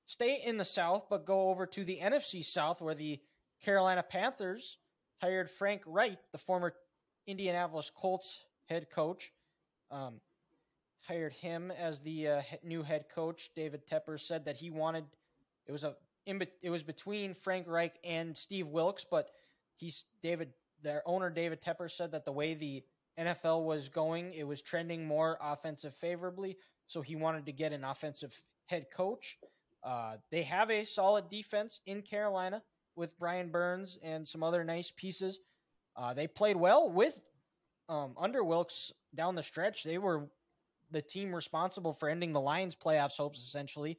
stay in the South, but go over to the NFC South, where the Carolina Panthers hired Frank Reich, the former Indianapolis Colts head coach. Hired him as the new head coach. David Tepper said that he wanted it was between Frank Reich and Steve Wilkes, but their owner David Tepper said that the way the NFL was going, it was trending more offensive favorably, so he wanted to get an offensive head coach. They have a solid defense in Carolina with Brian Burns and some other nice pieces. They played well with under Wilkes down the stretch. They were the team responsible for ending the Lions' playoffs hopes, essentially.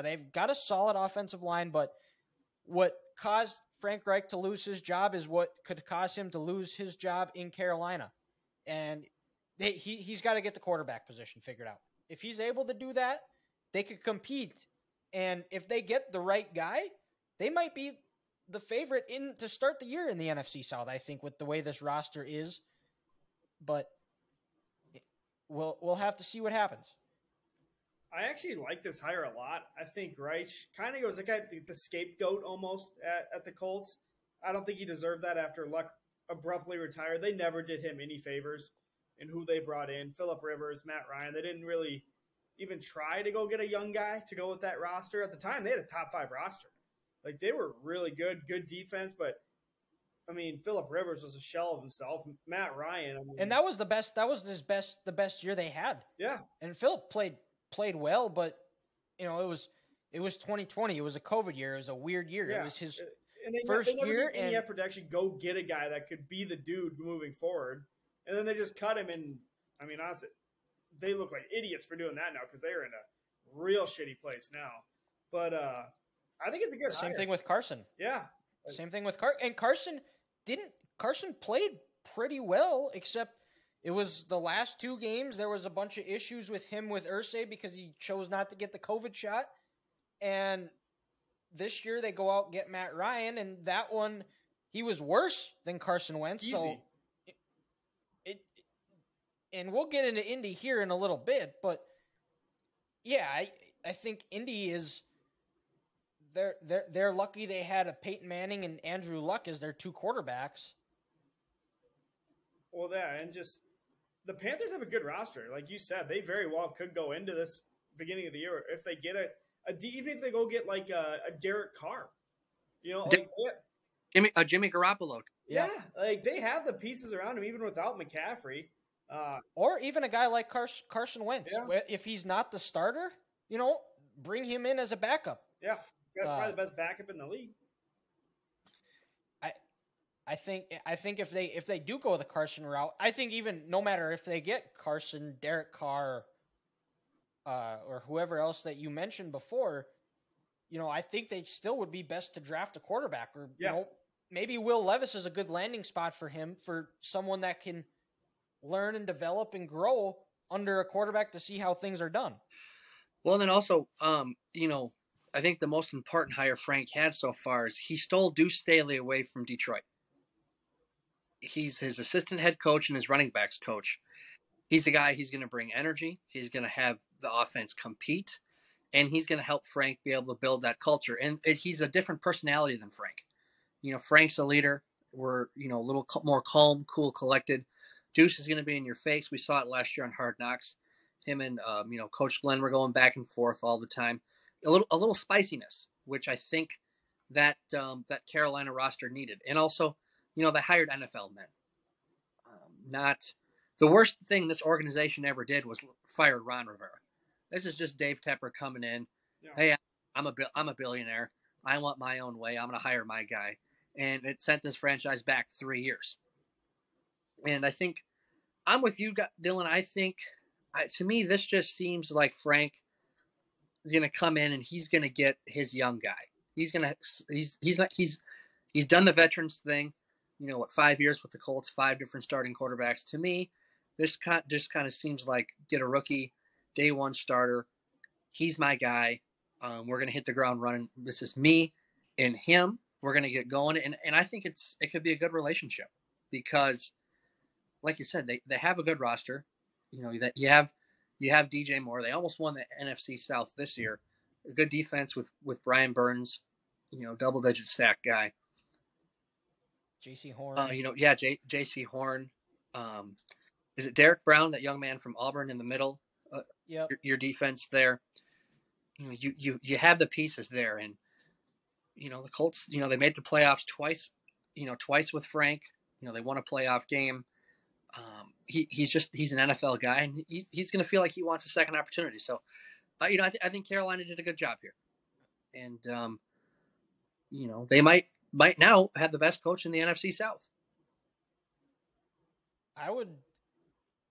They've got a solid offensive line, but what caused Frank Reich to lose his job is what could cause him to lose his job in Carolina. And he's got to get the quarterback position figured out. If he's able to do that, they could compete. And if they get the right guy, they might be the favorite to start the year in the NFC South, I think, with the way this roster is. But we'll have to see what happens. I actually like this hire a lot. I think Reich kind of goes like the scapegoat almost at the Colts. I don't think he deserved that after Luck abruptly retired. They never did him any favors in who they brought in. Phillip Rivers, Matt Ryan. They didn't really even try to go get a young guy to go with that roster. At the time, they had a top 5 roster. Like, they were really good defense, but I mean, Phillip Rivers was a shell of himself. Matt Ryan, and that was the best. That was the best year they had. Yeah, and Phillip played well, but it was 2020. It was a COVID year. It was a weird year. Yeah. It was his first year. They never did any effort to actually go get a guy that could be the dude moving forward, and then they just cut him. And I mean, honestly, they look like idiots for doing that now because they are in a real shitty place now. But I think it's a good same hire. thing with Carson. Yeah, same thing with Carson. Carson played pretty well, except it was the last 2 games. There was a bunch of issues with him with Irsay because he chose not to get the COVID shot. And this year they go out and get Matt Ryan, and that one, he was worse than Carson Wentz. Easy. So and we'll get into Indy here in a little bit, but yeah, I think Indy is they're lucky they had a Peyton Manning and Andrew Luck as their 2 quarterbacks. Well, yeah, and just the Panthers have a good roster. Like you said, they very well could go into this beginning of the year if they get even if they go get like a Derek Carr, Jimmy Garoppolo. Yeah, like they have the pieces around him even without McCaffrey. Or even a guy like Carson Wentz. Yeah. If he's not the starter, bring him in as a backup. Yeah, probably the best backup in the league. I think if they do go the Carson route, I think even no matter if they get Carson, Derek Carr, or whoever else that you mentioned before, I think they still would be best to draft a quarterback, or maybe Will Levis is a good landing spot for him, for someone that can learn and develop and grow under a quarterback to see how things are done. Well, then also, I think the most important hire Frank had so far is he stole Deuce Staley away from Detroit. He's his assistant head coach and his running backs coach. He's the guy, he's going to bring energy. He's going to have the offense compete, and he's going to help Frank be able to build that culture. And he's a different personality than Frank. Frank's a leader. We're, a little more calm, cool, collected. Deuce is going to be in your face. We saw it last year on Hard Knocks. Him and, Coach Glenn were going back and forth all the time. A little spiciness, which I think that Carolina roster needed. And also, they hired NFL men. Not the worst thing this organization ever did was fire Ron Rivera. This is just Dave Tepper coming in. Yeah. Hey, I'm a billionaire. I want my own way. I'm going to hire my guy. And it sent this franchise back 3 years. And I think I'm with you, Dylan. I think to me, this just seems like Frank is going to come in and he's going to get his young guy. He's done the veterans thing. 5 years with the Colts, 5 different starting quarterbacks. To me, this just kind of seems like get a rookie, day 1 starter. He's my guy. We're going to hit the ground running. This is me and him. We're going to get going. And I think it could be a good relationship because, like you said, they have a good roster. That you have DJ Moore. They almost won the NFC South this year. a good defense with Brian Burns, double-digit sack guy. J.C. Horn. J.C. Horn. Is it Derek Brown, that young man from Auburn in the middle? Yep. Your defense there. You have the pieces there, and the Colts. They made the playoffs twice. Twice with Frank. They won a playoff game. He's an NFL guy, and he's going to feel like he wants a second opportunity. So, I think Carolina did a good job here, and they might now have the best coach in the NFC South. I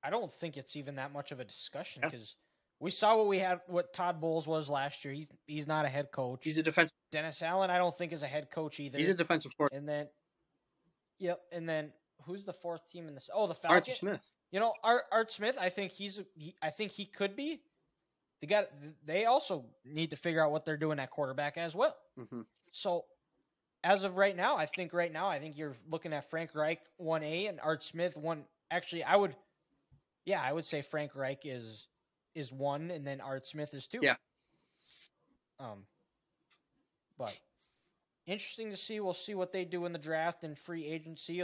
don't think it's even that much of a discussion because we saw what Todd Bowles was last year. He's not a head coach. He's a defensive. Dennis Allen, I don't think is a head coach either. He's a defensive coordinator. And then who's the fourth team in this? Oh, the Falcons. Arthur Smith. Art Smith. I think he could be. They also need to figure out what they're doing at quarterback as well. Mm-hmm. So, as of right now, I think you're looking at Frank Reich 1A and Art Smith 1. Actually, I would say Frank Reich is 1 and then Art Smith is 2. Yeah. But interesting to see. We'll see what they do in the draft and free agency.